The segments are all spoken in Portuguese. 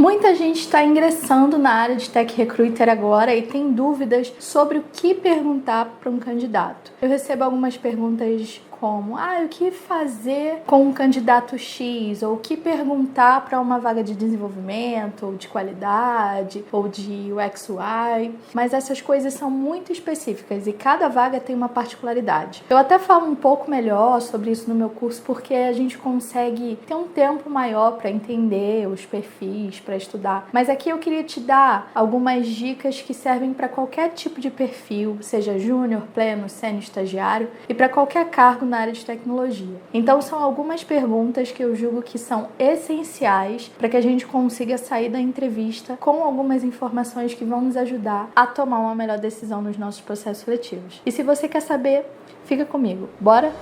Muita gente está ingressando na área de Tech Recruiter agora e tem dúvidas sobre o que perguntar para um candidato. Eu recebo algumas perguntas como, o que fazer com um candidato X? Ou o que perguntar para uma vaga de desenvolvimento, ou de qualidade, ou de UX UI. Mas essas coisas são muito específicas e cada vaga tem uma particularidade. Eu até falo um pouco melhor sobre isso no meu curso porque a gente consegue ter um tempo maior para entender os perfis, para estudar. Mas aqui eu queria te dar algumas dicas que servem para qualquer tipo de perfil, seja júnior, pleno, sênior, estagiário, e para qualquer cargo na área de tecnologia. Então são algumas perguntas que eu julgo que são essenciais para que a gente consiga sair da entrevista com algumas informações que vão nos ajudar a tomar uma melhor decisão nos nossos processos seletivos. E se você quer saber, fica comigo. Bora?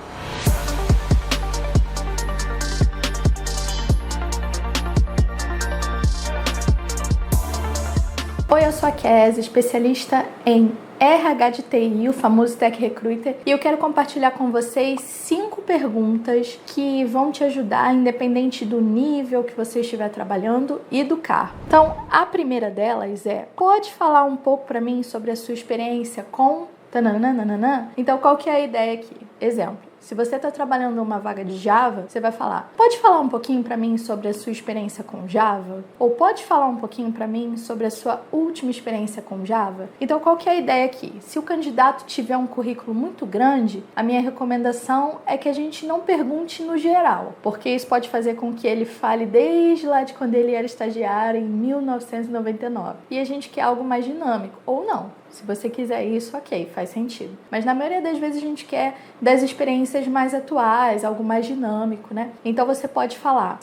Oi, eu sou a Kézia, especialista em RH de TI, o famoso Tech Recruiter, e eu quero compartilhar com vocês 5 perguntas que vão te ajudar, independente do nível que você estiver trabalhando e do cargo. Então, a primeira delas é: pode falar um pouco para mim sobre a sua experiência com tananana? Então, qual que é a ideia aqui? Exemplo. Se você está trabalhando numa vaga de Java, você vai falar: pode falar um pouquinho para mim sobre a sua experiência com Java? Ou pode falar um pouquinho para mim sobre a sua última experiência com Java? Então, qual que é a ideia aqui? Se o candidato tiver um currículo muito grande, a minha recomendação é que a gente não pergunte no geral, porque isso pode fazer com que ele fale desde lá de quando ele era estagiário em 1999. E a gente quer algo mais dinâmico, ou não. Se você quiser isso, ok, faz sentido. Mas na maioria das vezes a gente quer das experiências mais atuais, algo mais dinâmico, né? Então você pode falar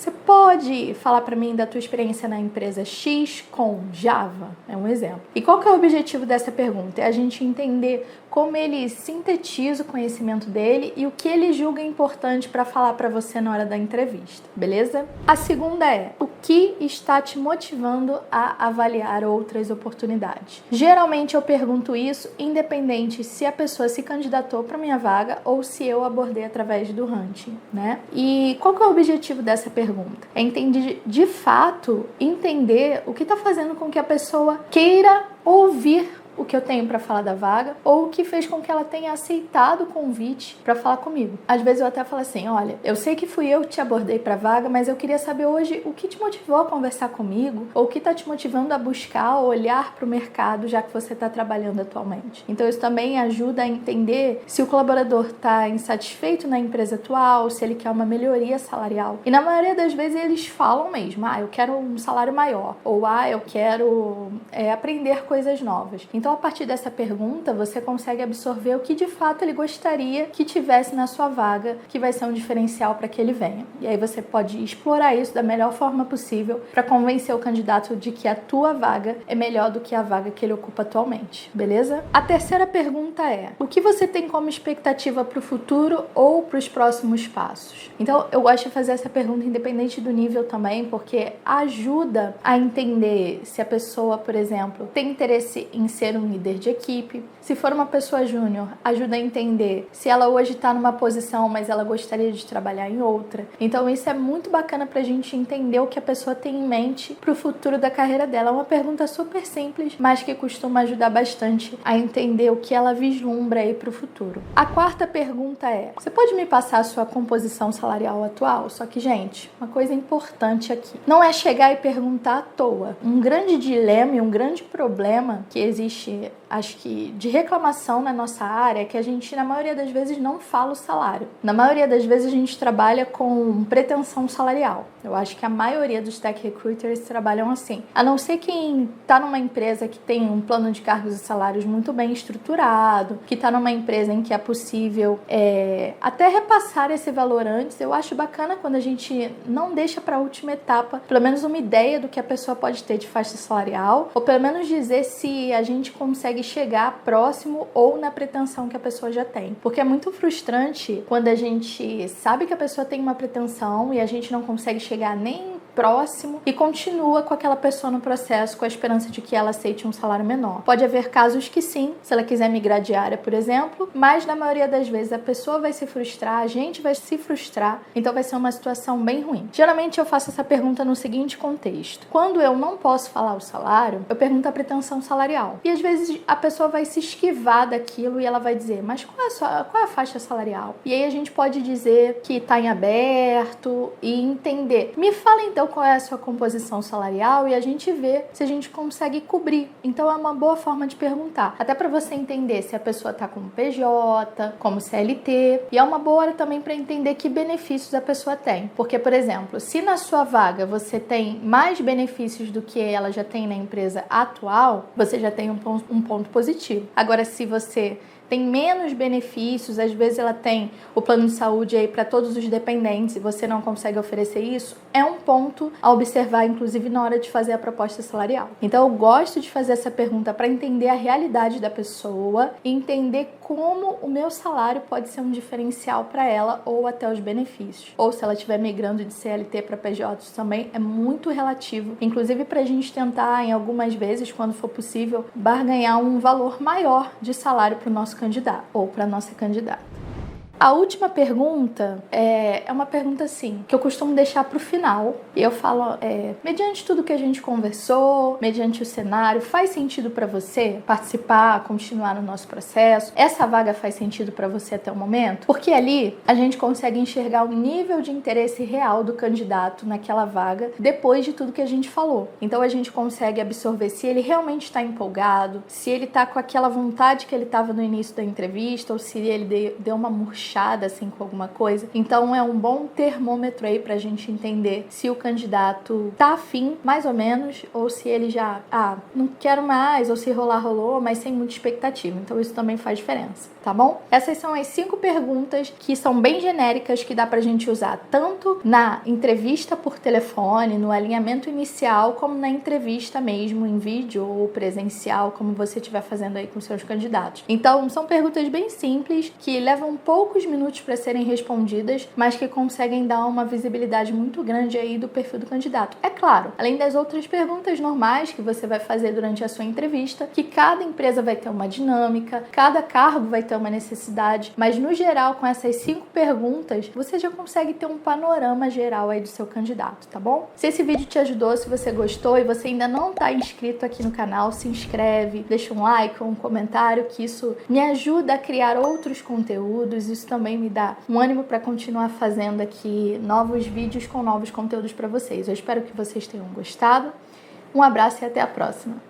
para mim da tua experiência na empresa X com Java? É um exemplo. E qual que é o objetivo dessa pergunta? É a gente entender como ele sintetiza o conhecimento dele e o que ele julga importante para falar para você na hora da entrevista, beleza? A segunda é: o que está te motivando a avaliar outras oportunidades? Geralmente eu pergunto isso independente se a pessoa se candidatou para minha vaga ou se eu abordei através do hunting, né? E qual que é o objetivo dessa pergunta? É entender de fato, entender o que está fazendo com que a pessoa queira ouvir o que eu tenho para falar da vaga, ou o que fez com que ela tenha aceitado o convite para falar comigo. Às vezes eu até falo assim: olha, eu sei que fui eu que te abordei para a vaga, mas eu queria saber hoje o que te motivou a conversar comigo, ou o que está te motivando a buscar ou olhar para o mercado, já que você está trabalhando atualmente. Então isso também ajuda a entender se o colaborador está insatisfeito na empresa atual, se ele quer uma melhoria salarial. E na maioria das vezes eles falam mesmo: eu quero um salário maior, ou eu quero aprender coisas novas. Então, a partir dessa pergunta, você consegue absorver o que de fato ele gostaria que tivesse na sua vaga, que vai ser um diferencial para que ele venha. E aí você pode explorar isso da melhor forma possível para convencer o candidato de que a tua vaga é melhor do que a vaga que ele ocupa atualmente, beleza? A terceira pergunta é: o que você tem como expectativa para o futuro ou para os próximos passos? Então, eu gosto de fazer essa pergunta independente do nível também, porque ajuda a entender se a pessoa, por exemplo, tem interesse em ser um líder de equipe. Se for uma pessoa júnior, ajuda a entender se ela hoje está numa posição, mas ela gostaria de trabalhar em outra. Então isso é muito bacana pra gente entender o que a pessoa tem em mente pro futuro da carreira dela. É uma pergunta super simples, mas que costuma ajudar bastante a entender o que ela vislumbra aí pro futuro. A quarta pergunta é: você pode me passar a sua composição salarial atual? Só que, gente, uma coisa importante aqui, não é chegar e perguntar à toa. Um grande dilema e um grande problema que existe, acho que, de reclamação na nossa área é que a gente, na maioria das vezes, não fala o salário. Na maioria das vezes, a gente trabalha com pretensão salarial. Eu acho que a maioria dos tech recruiters trabalham assim. A não ser quem está numa empresa que tem um plano de cargos e salários muito bem estruturado, que está numa empresa em que é possível até repassar esse valor antes. Eu acho bacana quando a gente não deixa para a última etapa, pelo menos uma ideia do que a pessoa pode ter de faixa salarial, ou pelo menos dizer se a gente consegue chegar próximo ou na pretensão que a pessoa já tem. Porque é muito frustrante quando a gente sabe que a pessoa tem uma pretensão e a gente não consegue chegar nem próximo e continua com aquela pessoa no processo com a esperança de que ela aceite um salário menor. Pode haver casos que sim, se ela quiser migrar de área, por exemplo, mas na maioria das vezes a pessoa vai se frustrar, a gente vai se frustrar, então vai ser uma situação bem ruim. Geralmente eu faço essa pergunta no seguinte contexto: quando eu não posso falar o salário, eu pergunto a pretensão salarial. E às vezes a pessoa vai se esquivar daquilo e ela vai dizer, mas qual é a faixa salarial? E aí a gente pode dizer que está em aberto e entender. Me fala então qual é a sua composição salarial e a gente vê se a gente consegue cobrir. Então é uma boa forma de perguntar, até para você entender se a pessoa está como PJ, como CLT, e é uma boa hora também para entender que benefícios a pessoa tem. Porque, por exemplo, se na sua vaga você tem mais benefícios do que ela já tem na empresa atual, você já tem um ponto positivo. Agora, se você tem menos benefícios, às vezes ela tem o plano de saúde aí para todos os dependentes e você não consegue oferecer isso, é um ponto a observar, inclusive na hora de fazer a proposta salarial. Então eu gosto de fazer essa pergunta para entender a realidade da pessoa e entender como o meu salário pode ser um diferencial para ela ou até os benefícios. Ou se ela estiver migrando de CLT para PJ também é muito relativo, inclusive para a gente tentar, em algumas vezes, quando for possível, barganhar um valor maior de salário para o nosso candidato ou para a nossa candidata. A última pergunta é uma pergunta assim, que eu costumo deixar para o final. E eu falo, mediante tudo que a gente conversou, mediante o cenário, faz sentido para você participar, continuar no nosso processo? Essa vaga faz sentido para você até o momento? Porque ali a gente consegue enxergar o nível de interesse real do candidato naquela vaga depois de tudo que a gente falou. Então a gente consegue absorver se ele realmente está empolgado, se ele está com aquela vontade que ele estava no início da entrevista ou se ele deu uma murchada assim com alguma coisa. Então é um bom termômetro aí pra gente entender se o candidato tá afim, mais ou menos, ou se ele já, não quero mais, ou se rolar, rolou, mas sem muita expectativa. Então isso também faz diferença, tá bom? Essas são as 5 perguntas que são bem genéricas, que dá pra gente usar tanto na entrevista por telefone, no alinhamento inicial, como na entrevista mesmo, em vídeo ou presencial, como você estiver fazendo aí com seus candidatos. Então são perguntas bem simples, que levam poucos minutos para serem respondidas, mas que conseguem dar uma visibilidade muito grande aí do perfil do candidato. É claro, além das outras perguntas normais que você vai fazer durante a sua entrevista, que cada empresa vai ter uma dinâmica, cada cargo vai ter uma necessidade, mas no geral, com essas 5 perguntas, você já consegue ter um panorama geral aí do seu candidato, tá bom? Se esse vídeo te ajudou, se você gostou e você ainda não está inscrito aqui no canal, se inscreve, deixa um like ou um comentário, que isso me ajuda a criar outros conteúdos. Isso também me dá um ânimo para continuar fazendo aqui novos vídeos com novos conteúdos para vocês. Eu espero que vocês tenham gostado. Um abraço e até a próxima!